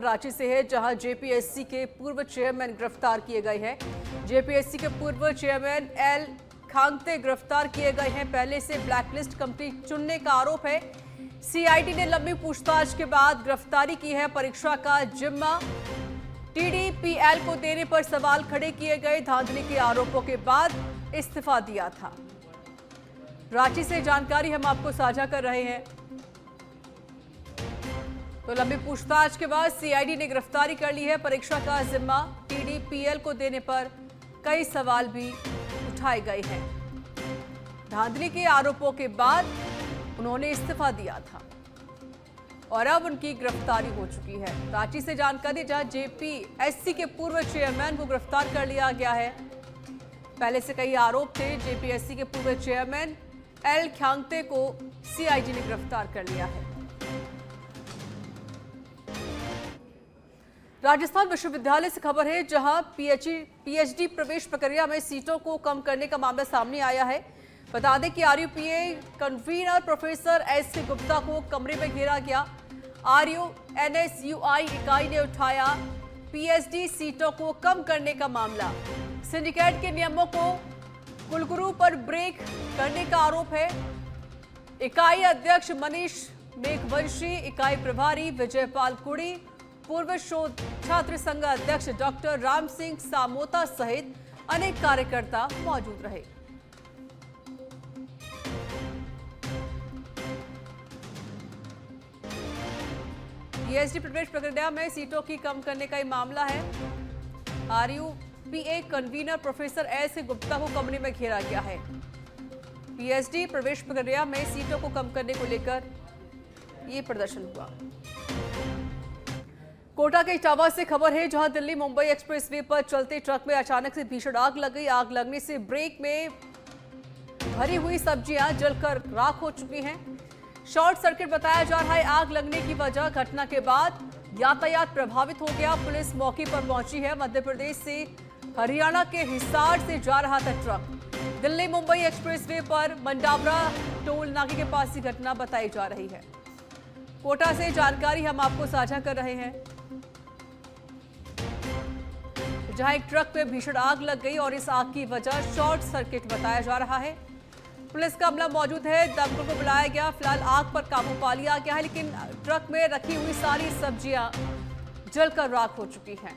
रांची से है, जहां जेपीएससी के पूर्व चेयरमैन गिरफ्तार किए गए हैं। जेपीएससी के पूर्व चेयरमैन एल खांगते गिरफ्तार किए गए हैं। पहले से ब्लैकलिस्ट कंपनी चुनने का आरोप है। सीआईडी ने लंबी पूछताछ के बाद गिरफ्तारी की है। परीक्षा का जिम्मा टीडीपीएल को देने पर सवाल खड़े किए गए। धांधली के आरोपों के बाद इस्तीफा दिया था। रांची से जानकारी हम आपको साझा कर रहे हैं। तो लंबी पूछताछ के बाद सीआईडी ने गिरफ्तारी कर ली है। परीक्षा का जिम्मा टीडीपीएल को देने पर कई सवाल भी उठाए गए हैं। धांधली के आरोपों के बाद उन्होंने इस्तीफा दिया था और अब उनकी गिरफ्तारी हो चुकी है। रांची से जानकारी, जहां जेपीएससी के पूर्व चेयरमैन को गिरफ्तार कर लिया गया है। पहले से कई आरोप थे। जेपीएससी के पूर्व चेयरमैन एल खांगते को सीआईडी ने गिरफ्तार कर लिया है। राजस्थान विश्वविद्यालय से खबर है, जहां पीएचडी प्रवेश प्रक्रिया में सीटों को कम करने का मामला सामने आया है। बता दें कि आरयूपीए कन्वीनर प्रोफेसर एस गुप्ता को कमरे में घेरा गया। आरयूएनएसयूआई इकाई ने उठाया पीएचडी सीटों को कम करने का मामला। सिंडिकेट के नियमों को कुलगुरु पर ब्रेक करने का आरोप है। इकाई अध्यक्ष मनीष मेघवंशी, इकाई प्रभारी विजयपाल कुड़ी, पूर्व शोध छात्र संघ अध्यक्ष डॉक्टर राम सिंह सामोता सहित अनेक कार्यकर्ता मौजूद रहे। पीएचडी प्रवेश प्रक्रिया में सीटों की कम करने का मामला है। आरयूपीए कन्वीनर प्रोफेसर एस गुप्ता को कमरे में घेरा गया है। पीएचडी प्रवेश प्रक्रिया में सीटों को कम करने को लेकर यह प्रदर्शन हुआ। कोटा के इटावा से खबर है, जहां दिल्ली मुंबई एक्सप्रेसवे पर चलते ट्रक में अचानक से भीषण आग लग गई। आग लगने से ब्रेक में भरी हुई सब्जियां जलकर राख हो चुकी हैं। शॉर्ट सर्किट बताया जा रहा है आग लगने की वजह। घटना के बाद यातायात प्रभावित हो गया। पुलिस मौके पर पहुंची है। मध्य प्रदेश से हरियाणा के हिसार से जा रहा था ट्रक। दिल्ली मुंबई एक्सप्रेसवे पर मंडावरा टोल नाके के पास ही घटना बताई जा रही है। कोटा से जानकारी हम आपको साझा कर रहे हैं, जहां एक ट्रक में भीषण आग लग गई और इस आग की वजह शॉर्ट सर्किट बताया जा रहा है। पुलिस का अमला मौजूद है। दमकल को बुलाया गया। फिलहाल आग पर काबू पा लिया गया है, लेकिन ट्रक में रखी हुई सारी सब्जियां जलकर राख हो चुकी हैं।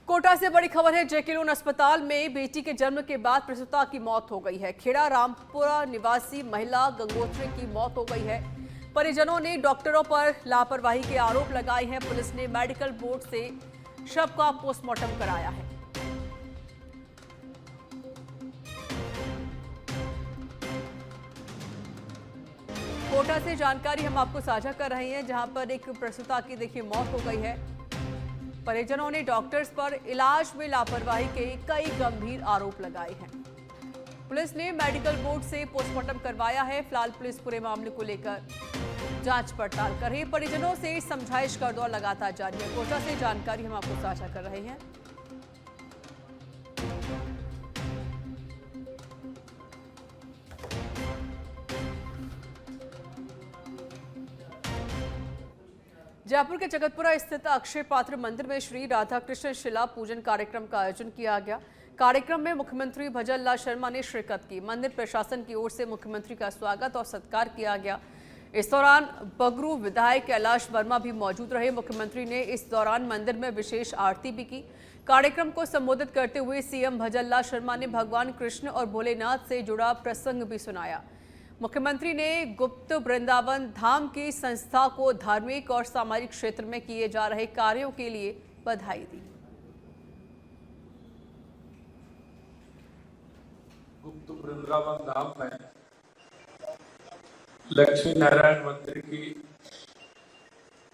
कोटा से बड़ी खबर है, जेके लोन अस्पताल में बेटी के जन्म के बाद प्रसूता की मौत हो गई है। खेड़ा रामपुरा निवासी महिला गंगोत्री की मौत हो गई है। परिजनों ने डॉक्टरों पर लापरवाही के आरोप लगाए हैं। पुलिस ने मेडिकल बोर्ड से शव का पोस्टमार्टम कराया है। कोटा से जानकारी हम आपको साझा कर रहे हैं, जहां पर एक प्रसूता की देखिए मौत हो गई है। परिजनों ने डॉक्टर्स पर इलाज में लापरवाही के कई गंभीर आरोप लगाए हैं। पुलिस ने मेडिकल बोर्ड से पोस्टमार्टम करवाया है। फिलहाल पुलिस पूरे मामले को लेकर जांच पड़ताल कर रही है। परिजनों से समझाइश का दौर लगातार जारी है। कोटा से जानकारी हम आपको साझा कर रहे हैं। जयपुर के जगतपुरा स्थित अक्षय पात्र मंदिर में श्री राधा कृष्ण शिला पूजन कार्यक्रम का आयोजन किया गया। कार्यक्रम में मुख्यमंत्री भजन लाल शर्मा ने शिरकत की। मंदिर प्रशासन की ओर से मुख्यमंत्री का स्वागत और सत्कार किया गया। इस दौरान बगरू विधायक कैलाश वर्मा भी मौजूद रहे। मुख्यमंत्री ने इस दौरान मंदिर में विशेष आरती भी की। कार्यक्रम को संबोधित करते हुए सीएम भजन लाल शर्मा ने भगवान कृष्ण और भोलेनाथ से जुड़ा प्रसंग भी सुनाया। मुख्यमंत्री ने गुप्त वृंदावन धाम की संस्था को धार्मिक और सामाजिक क्षेत्र में किए जा रहे कार्यों के लिए बधाई दी। गुप्त वृंदावन धाम में लक्ष्मी नारायण मंदिर की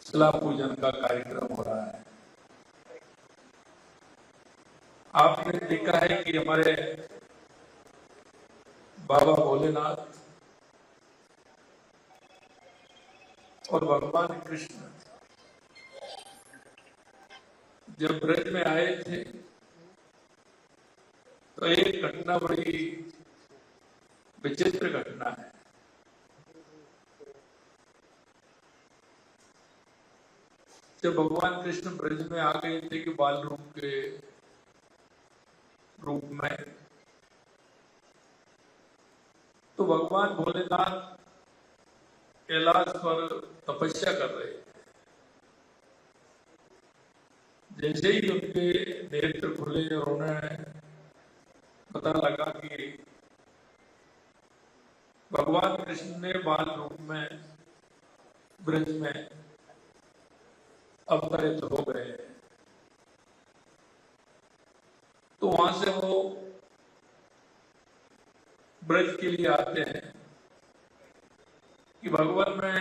शिला पूजन का कार्यक्रम हो रहा है। आपने देखा है कि हमारे बाबा भोलेनाथ और भगवान कृष्ण जब ब्रज में आए थे तो एक घटना बड़ी विचित्र घटना है। जब भगवान कृष्ण ब्रज में आ गए थे कि बाल रूप के रूप में, तो भगवान भोलेनाथ कैलाश पर तपस्या कर रहे थे। जैसे ही उनके नेत्र खुले और उन्हें पता लगा कि भगवान कृष्ण ने बाल रूप में ब्रज में अवतरित हो गए, तो वहां से वो ब्रज के लिए आते हैं कि भगवान मैं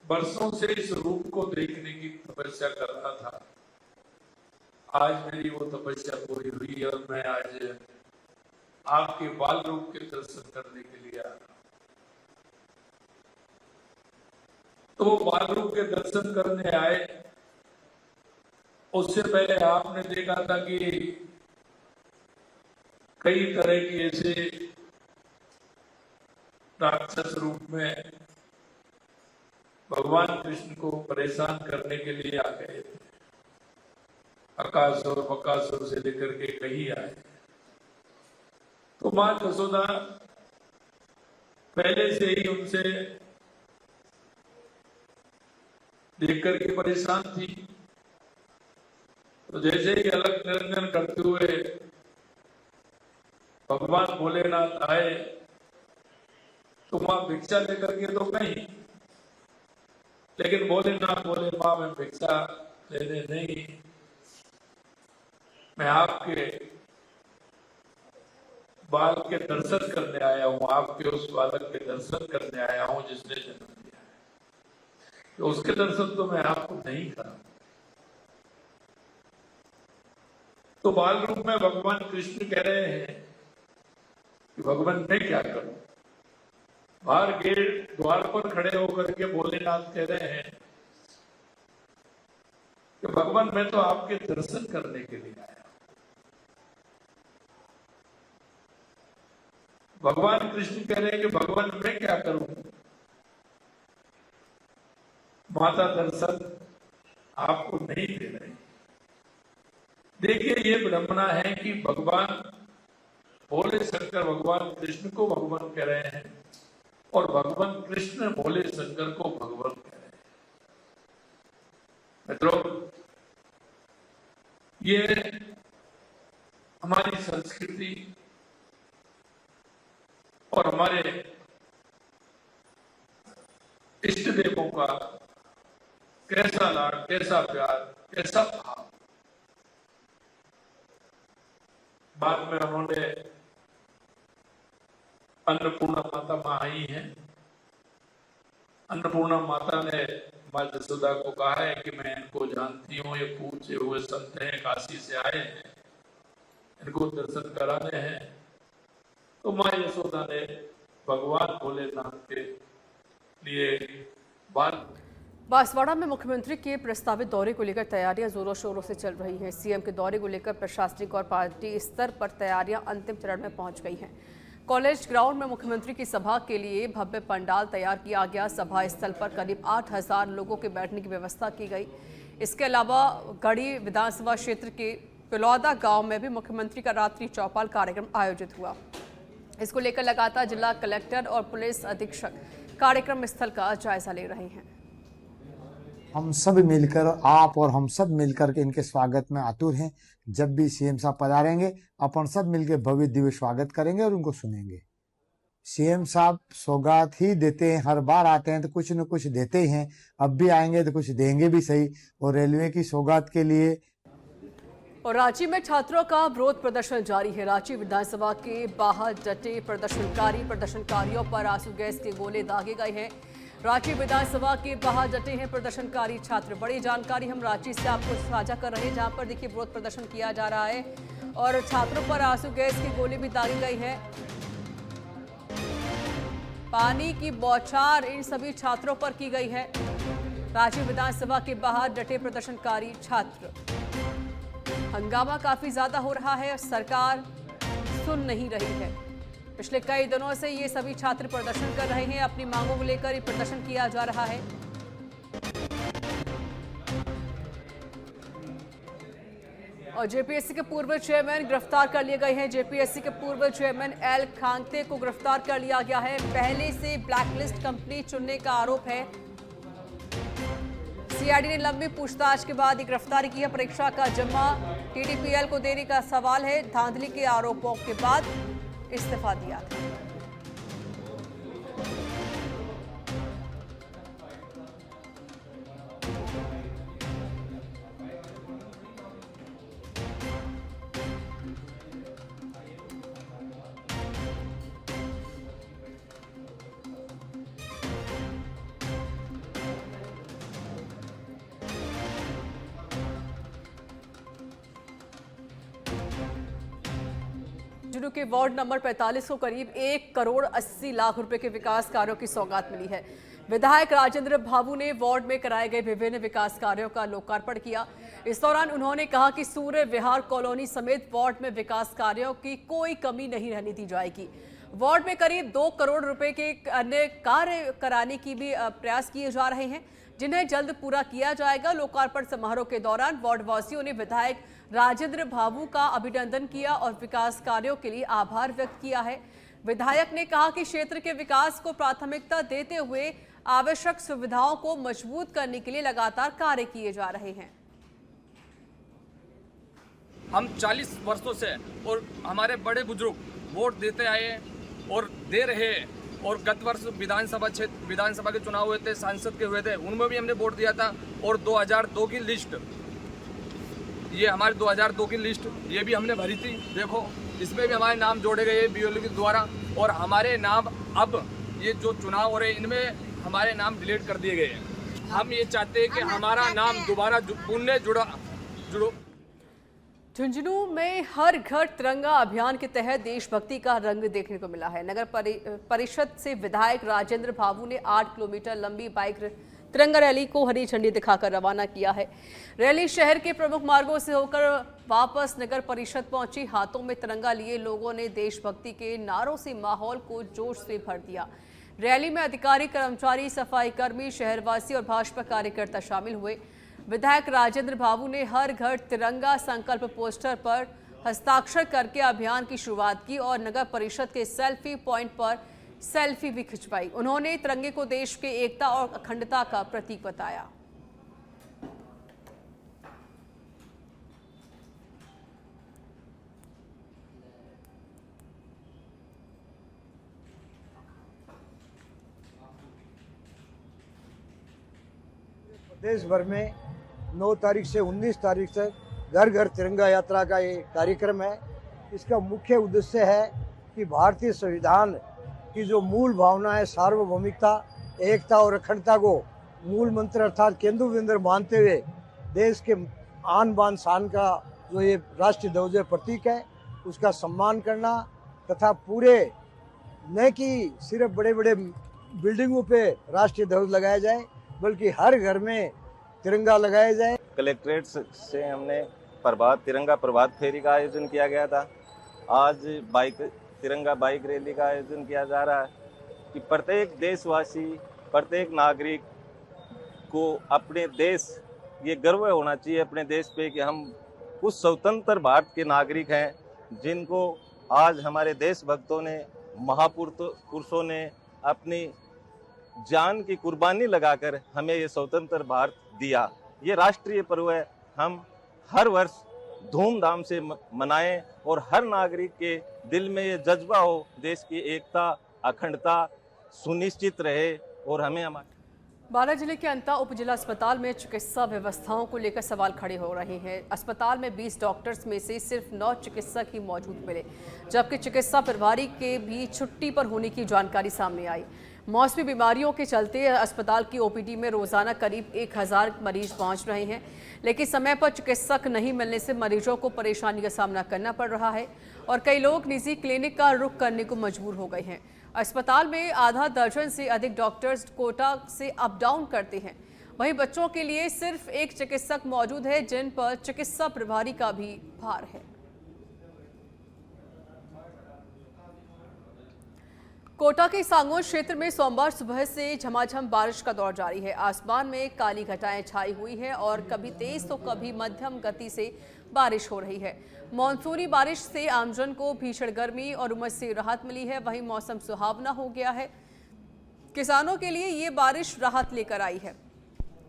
बरसों से इस रूप को देखने की तपस्या कर रहा था, आज मेरी वो तपस्या पूरी हुई और मैं आज आपके बाल रूप के दर्शन करने के लिए आ रहा हूं। तो वो बाल रूप के दर्शन करने आए। उससे पहले आपने देखा था कि कई तरह की ऐसे राक्षस रूप में भगवान कृष्ण को परेशान करने के लिए आ गए थे। अकासुर बकासुर से लेकर के कहीं आए। तो मां यशोदा पहले से ही उनसे देख करके परेशान थी। तो जैसे ही अलग निरंजन करते हुए भगवान भोलेनाथ आए, तो मां भिक्षा लेकर के तो गई, लेकिन भोलेनाथ बोले मां मैं भिक्षा लेने नहीं, मैं आपके बाल के दर्शन करने आया हूं, आपके उस बालक के दर्शन करने आया हूं जिसने जन्म दिया है। तो उसके दर्शन तो मैं आपको नहीं करा। तो बाल रूप में भगवान कृष्ण कह रहे हैं कि भगवान मैं क्या करूं। बाहर गेट द्वार पर खड़े होकर के भोलेनाथ कह रहे हैं कि भगवान मैं तो आपके दर्शन करने के लिए आया। भगवान कृष्ण कह रहे हैं कि भगवान मैं क्या करूं, माता दर्शन आपको नहीं दे रहे। देखिए ये विडंबना है कि भगवान भोले शंकर भगवान कृष्ण को भगवान कह रहे हैं और भगवान कृष्ण भोले शंकर को भगवान कह रहे हैं। मित्रों, ये हमारी संस्कृति और हमारे इष्ट देवों का कैसा लाड, कैसा प्यार, कैसा भाव। बाद में उन्होंने अन्नपूर्णा माता मां आई हैं। अन्नपूर्णा माता ने मां यशोदा को कहा है कि मैं इनको जानती हूँ, ये पूछे हुए संत हैं, काशी से आए हैं, इनको दर्शन कराने हैं। तो मां यशोदा ने भगवान भोलेनाथ के लिए बांसवाड़ा में मुख्यमंत्री के प्रस्तावित दौरे को लेकर तैयारियां जोरों शोरों से चल रही हैं। सीएम के दौरे को लेकर प्रशासनिक और पार्टी स्तर पर तैयारियां अंतिम चरण में पहुंच गई हैं। कॉलेज ग्राउंड में मुख्यमंत्री की सभा के लिए भव्य पंडाल तैयार किया गया। सभा स्थल पर करीब 8,000 लोगों के बैठने की व्यवस्था की गई। इसके अलावा गढ़ी विधानसभा क्षेत्र के पिलौदा गाँव में भी मुख्यमंत्री का रात्रि चौपाल कार्यक्रम आयोजित हुआ। इसको लेकर लगातार जिला कलेक्टर और पुलिस अधीक्षक कार्यक्रम स्थल का जायजा ले रहे हैं। हम सब मिलकर, आप और हम सब मिलकर के इनके स्वागत में आतुर हैं। जब भी सीएम साहब पधारेंगे अपन सब मिलकर भव्य दिव्य स्वागत करेंगे और उनको सुनेंगे। सीएम साहब सौगात ही देते हैं, हर बार आते हैं तो कुछ न कुछ देते ही हैं। अब भी आएंगे तो कुछ देंगे भी सही। और रेलवे की सौगात के लिए और रांची में छात्रों का विरोध प्रदर्शन जारी है। रांची विधानसभा के बाहर डटे प्रदर्शनकारियों पर आंसू गैस के गोले दागे गए हैं। रांची विधानसभा के बाहर डटे हैं प्रदर्शनकारी छात्र। बड़ी जानकारी हम रांची से आपको साझा कर रहे हैं, जहां पर देखिए विरोध प्रदर्शन किया जा रहा है और छात्रों पर आंसू गैस के गोले भी दागी गई है। पानी की बौछार इन सभी छात्रों पर की गई है। रांची विधानसभा के बाहर डटे प्रदर्शनकारी छात्र। हंगामा काफी ज्यादा हो रहा है, सरकार सुन नहीं रही है। पिछले कई दिनों से ये सभी छात्र प्रदर्शन कर रहे हैं। अपनी मांगों को लेकर ये प्रदर्शन किया जा रहा है। और जेपीएससी के पूर्व चेयरमैन गिरफ्तार कर लिए गए हैं। जेपीएससी के पूर्व चेयरमैन एल खांगते को गिरफ्तार कर लिया गया है। पहले से ब्लैकलिस्ट कंपनी चुनने का आरोप है। सीआईडी ने लंबी पूछताछ के बाद गिरफ्तारी की है। परीक्षा का जिम्मा टीडीपीएल को देने का सवाल है। धांधली के आरोपों के बाद इस्तीफा दिया था। झुंझुनू के वार्ड नंबर 45 को करीब 1 करोड़ 80 लाख रुपए के विकास कार्यों की सौगात मिली है। विधायक राजेंद्र भावू ने वार्ड में कराए गए विभिन्न विकास कार्यों का लोकार्पण किया। इस दौरान उन्होंने कहा कि सूर्य विहार कॉलोनी समेत वार्ड में विकास कार्यों की कोई कमी नहीं रहने दी जाएगी। वार्ड में करीब 2 करोड़ रुपए के अन्य कार्य कराने की भी प्रयास किए जा रहे हैं, जिन्हें जल्द पूरा किया जाएगा। लोकार्पण समारोह के दौरान वार्ड वासियों ने विधायक राजेंद्र भावू का अभिनंदन किया और विकास कार्यों के लिए आभार व्यक्त किया है। विधायक ने कहा कि क्षेत्र के विकास को प्राथमिकता देते हुए आवश्यक सुविधाओं को मजबूत करने के लिए लगातार कार्य किए जा रहे हैं। हम 40 वर्षों से और हमारे बड़े बुजुर्ग वोट देते आए और दे रहे हैं। और गत वर्ष विधानसभा के चुनाव हुए थे, सांसद के हुए थे, उनमें भी हमने वोट दिया था। और 2002 की लिस्ट, ये हमारे 2002 की लिस्ट ये भी हमने भरी थी। देखो इसमें भी हमारे नाम जोड़े गए बीएलओ के द्वारा। और हमारे नाम अब ये जो चुनाव हो रहे हैं इनमें हमारे नाम डिलीट कर दिए गए हैं। हम ये चाहते हैं कि हमारा नाम दोबारा पुनः जुड़ो। झुंझुनू में हर घर तिरंगा अभियान के तहत देशभक्ति का रंग देखने को मिला है। नगर परिषद से विधायक राजेंद्र भावू ने 8 किलोमीटर लंबी बाइक तिरंगा रैली को हरी झंडी दिखाकर रवाना किया है। रैली शहर के प्रमुख मार्गों से होकर वापस नगर परिषद पहुंची। हाथों में तिरंगा लिए लोगों ने देशभक्ति के नारों से माहौल को जोश से भर दिया। रैली में अधिकारी, कर्मचारी, सफाई कर्मी, शहरवासी और भाजपा कार्यकर्ता शामिल हुए। विधायक राजेंद्र भावू ने हर घर तिरंगा संकल्प पोस्टर पर हस्ताक्षर करके अभियान की शुरुआत की और नगर परिषद के सेल्फी पॉइंट पर सेल्फी भी खिंचवाई। उन्होंने तिरंगे को देश के एकता और अखंडता का प्रतीक बताया। देश भर में 9 तारीख से 19 तारीख तक घर घर तिरंगा यात्रा का ये कार्यक्रम है। इसका मुख्य उद्देश्य है कि भारतीय संविधान की जो मूल भावना है, सार्वभौमिकता, एकता और अखंडता को मूल मंत्र अर्थात केंद्र बिंदु मानते हुए देश के आन बान शान का जो ये राष्ट्रीय ध्वज प्रतीक है उसका सम्मान करना तथा पूरे न कि सिर्फ बड़े बड़े बिल्डिंगों पे राष्ट्रीय ध्वज लगाया जाए बल्कि हर घर में तिरंगा लगाया जाए। कलेक्ट्रेट से हमने तिरंगा प्रभात फेरी का आयोजन किया गया था। आज तिरंगा बाइक रैली का आयोजन किया जा रहा है कि प्रत्येक देशवासी, प्रत्येक नागरिक को अपने देश, ये गर्व होना चाहिए अपने देश पे कि हम उस स्वतंत्र भारत के नागरिक हैं जिनको आज हमारे देशभक्तों ने, महापुरुषों ने अपनी जान की कुर्बानी लगाकर हमें ये स्वतंत्र भारत दिया। ये राष्ट्रीय पर्व है, हम हर वर्ष धूमधाम से मनाएं और हर नागरिक के दिल में ये जज्बा हो, देश की एकता, अखंडता सुनिश्चित रहे। और हमें बाला जिले के अंता उप जिला अस्पताल में चिकित्सा व्यवस्थाओं को लेकर सवाल खड़े हो रहे हैं। अस्पताल में 20 डॉक्टर्स में से सिर्फ 9 चिकित्सक ही मौजूद मिले, जबकि चिकित्सा प्रभारी के भी छुट्टी पर होने की जानकारी सामने आई। मौसमी बीमारियों के चलते अस्पताल की ओपीडी में रोजाना करीब 1000 मरीज पहुंच रहे हैं, लेकिन समय पर चिकित्सक नहीं मिलने से मरीजों को परेशानी का सामना करना पड़ रहा है और कई लोग निजी क्लिनिक का रुख करने को मजबूर हो गए हैं। अस्पताल में आधा दर्जन से अधिक डॉक्टर्स कोटा से अप डाउन करते हैं। वहीं बच्चों के लिए सिर्फ एक चिकित्सक मौजूद है, जिन पर चिकित्सा प्रभारी का भी भार है। कोटा के सांगोर क्षेत्र में सोमवार सुबह से झमाझम बारिश का दौर जारी है। आसमान में काली घटाएं छाई हुई है और कभी तेज तो कभी मध्यम गति से बारिश हो रही है। मॉनसूनी बारिश से आमजन को भीषण गर्मी और उमस से राहत मिली है। वहीं मौसम सुहावना हो गया है। किसानों के लिए ये बारिश राहत लेकर आई है।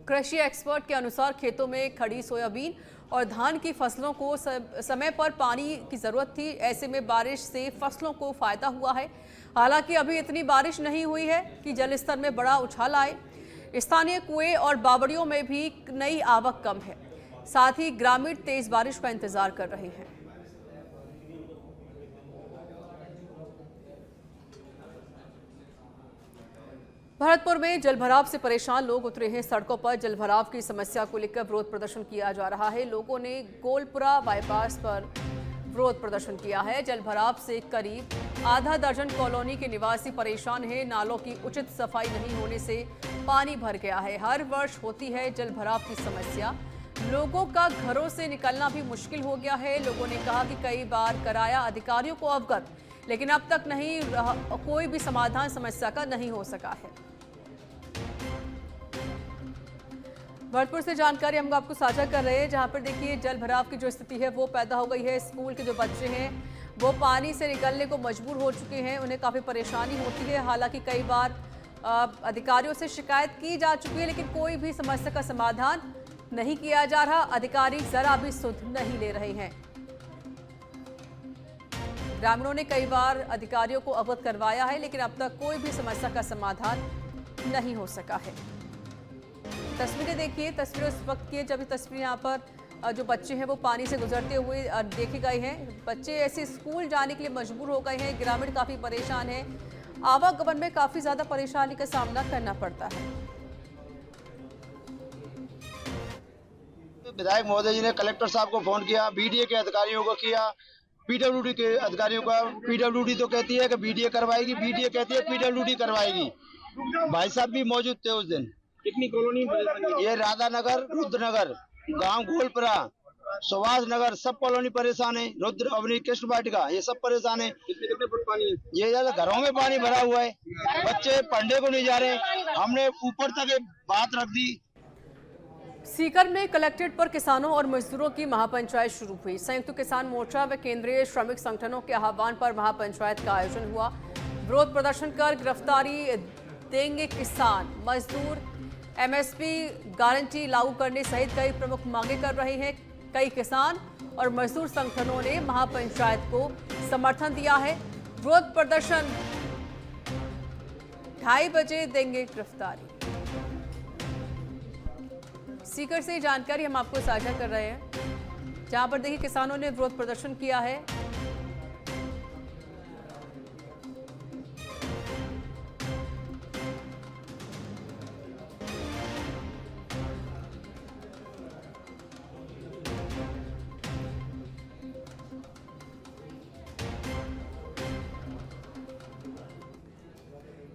कृषि एक्सपर्ट के अनुसार खेतों में खड़ी सोयाबीन और धान की फसलों को समय पर पानी की जरूरत थी। ऐसे में बारिश से फसलों को फायदा हुआ है। हालांकि अभी इतनी बारिश नहीं हुई है कि जलस्तर में बड़ा उछाल आए। स्थानीय कुएं और बावड़ियों में भी नई आवक कम है। साथ ही ग्रामीण तेज बारिश का इंतजार कर रहे हैं। भरतपुर में जलभराव से परेशान लोग उतरे हैं सड़कों पर। जलभराव की समस्या को लेकर विरोध प्रदर्शन किया जा रहा है। लोगों ने गोलपुरा बाईपास पर विरोध प्रदर्शन किया है। जलभराव से करीब आधा दर्जन कॉलोनी के निवासी परेशान हैं। नालों की उचित सफाई नहीं होने से पानी भर गया है। हर वर्ष होती है जलभराव की समस्या। लोगों का घरों से निकलना भी मुश्किल हो गया है। लोगों ने कहा कि कई बार कराया अधिकारियों को अवगत, लेकिन अब तक कोई भी समाधान समस्या का नहीं हो सका है। भरतपुर से जानकारी हम आपको साझा कर रहे हैं, जहां पर देखिए जल भराव की जो स्थिति है वो पैदा हो गई है। स्कूल के जो बच्चे हैं वो पानी से निकलने को मजबूर हो चुके हैं। उन्हें काफ़ी परेशानी होती है। हालांकि कई बार अधिकारियों से शिकायत की जा चुकी है, लेकिन कोई भी समस्या का समाधान नहीं किया जा रहा। अधिकारी जरा भी सुध नहीं ले रहे हैं। ग्रामीणों ने कई बार अधिकारियों को अवगत करवाया है, लेकिन अब तक कोई भी समस्या का समाधान नहीं हो सका है। तस्वीरें देखिए, तस्वीरें उस वक्त की है जब ये तस्वीरें यहाँ पर जो बच्चे हैं वो पानी से गुजरते हुए देखे गए हैं। बच्चे ऐसे स्कूल जाने के लिए मजबूर हो गए हैं। ग्रामीण काफ़ी परेशान हैं। आवागमन में काफ़ी ज़्यादा परेशानी का सामना करना पड़ता है। विधायक महोदय जी ने कलेक्टर साहब को फोन किया, बीडीए के अधिकारियों को किया, पीडब्ल्यूडी के अधिकारियों का। पीडब्ल्यूडी तो कहती है कि बीडीए करवाएगी, बीडीए कहती है पीडब्ल्यूडी करवाएगी। भाई साहब भी मौजूद थे उस दिन। कितनी कॉलोनी? ये राधा नगर, रुद्रनगर, गांव गोलपुरा, सुभाष नगर, सब कॉलोनी परेशान है। रुद्र अवनी कृष्ण वाटिका, ये सब परेशान है। कितने फुट पानी है? ये ज्यादा घरों में पानी भरा हुआ है। बच्चे पढ़ने को नहीं जा रहे। हमने ऊपर तक बात रख दी। सीकर में कलेक्ट्रेट पर किसानों और मजदूरों की महापंचायत शुरू हुई। संयुक्त किसान मोर्चा व केंद्रीय श्रमिक संगठनों के आह्वान पर महापंचायत का आयोजन हुआ। विरोध प्रदर्शन कर गिरफ्तारी देंगे किसान मजदूर। एमएसपी गारंटी लागू करने सहित कई प्रमुख मांगे कर रहे हैं। कई किसान और मजदूर संगठनों ने महापंचायत को समर्थन दिया है। विरोध प्रदर्शन 2:30 बजे देंगे गिरफ्तारी। सीकर से जानकारी हम आपको साझा कर रहे हैं, जहां पर देखिए किसानों ने विरोध प्रदर्शन किया है।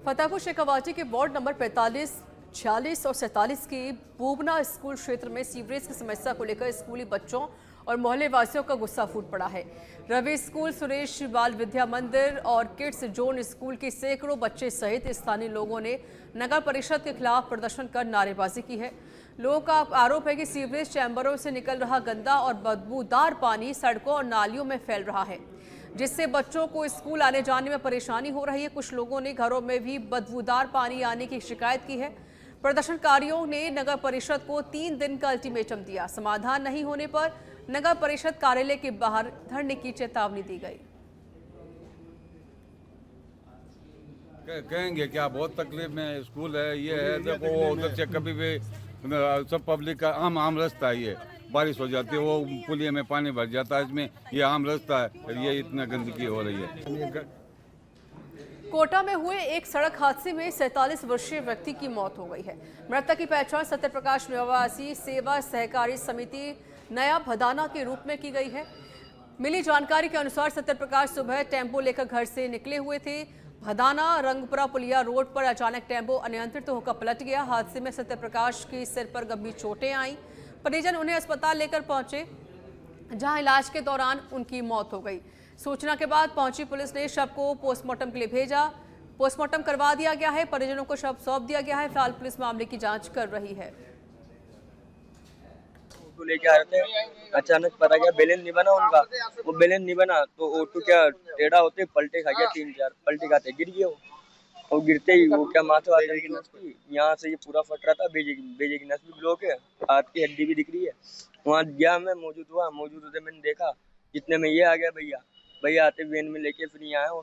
फतेहपुर शेखावाटी के वार्ड नंबर 45, 46 और 47 के बोबना स्कूल क्षेत्र में सीवरेज की समस्या को लेकर स्कूली बच्चों और मोहल्ले वासियों का गुस्सा फूट पड़ा है। रवि स्कूल, सुरेश बाल विद्या मंदिर और किड्स जोन स्कूल के सैकड़ों बच्चे सहित स्थानीय लोगों ने नगर परिषद के खिलाफ प्रदर्शन कर नारेबाजी की है। लोगों का आरोप है कि सीवरेज चैम्बरों से निकल रहा गंदा और बदबूदार पानी सड़कों और नालियों में फैल रहा है, जिससे बच्चों को स्कूल आने जाने में परेशानी हो रही है। कुछ लोगों ने घरों में भी बदबूदार पानी आने की शिकायत की है। प्रदर्शनकारियों ने नगर परिषद को 3 दिन का अल्टीमेटम दिया। समाधान नहीं होने पर नगर परिषद कार्यालय के बाहर धरने की चेतावनी दी गई। कहेंगे क्या, बहुत तकलीफ में स्कूल है, ये है, देखो वो उधर से कभी भी सब पब्लिक का आम रास्ता है। ये बारिश हो जाती है, वो पुलिया में पानी भर जाता है, इसमें ये आम रास्ता है और ये इतना गंदगी हो रही है। कोटा में हुए एक सड़क हादसे में 47 वर्षीय व्यक्ति की मौत हो गई है। मृतक की पहचान सत्यप्रकाश निवासी सेवा सहकारी समिति नया भदाना के रूप में की गई है। मिली जानकारी के अनुसार सत्यप्रकाश सुबह टेम्पो लेकर घर से निकले हुए थे। भदाना रंगपुरा पुलिया रोड पर अचानक टेम्पो अनियंत्रित होकर पलट गया। हादसे में सत्यप्रकाश के सिर पर गंभीर चोटें आईं। परिजन उन्हें अस्पताल लेकर पहुंचे, जहां इलाज के दौरान उनकी मौत हो गई। सूचना के बाद पहुंची पुलिस ने शव को पोस्टमार्टम के लिए भेजा। पोस्टमार्टम करवा दिया गया है। परिजनों को शव सौंप दिया गया है। फिलहाल पुलिस मामले की जांच कर रही है। ऑटो लेके आ रहे थे, अचानक पता गया बैलेंस नहीं बना उनका। वो बैलेंस नहीं बना तो ऑटो क्या टेढ़ा होते पलटे खा गया, 3-4 पलटे खाते गिर गया वो। और गिरते ही वो क्या माथे वाले की नस की यहाँ से ये पूरा फट रहा था, बेजे की नस भी ब्लॉक है, हाथ की हड्डी भी दिख रही है। वहाँ गया मैं, मौजूद होते मैंने देखा, जितने में ये आ गया भैया आते वैन में लेके फिर यहाँ आया।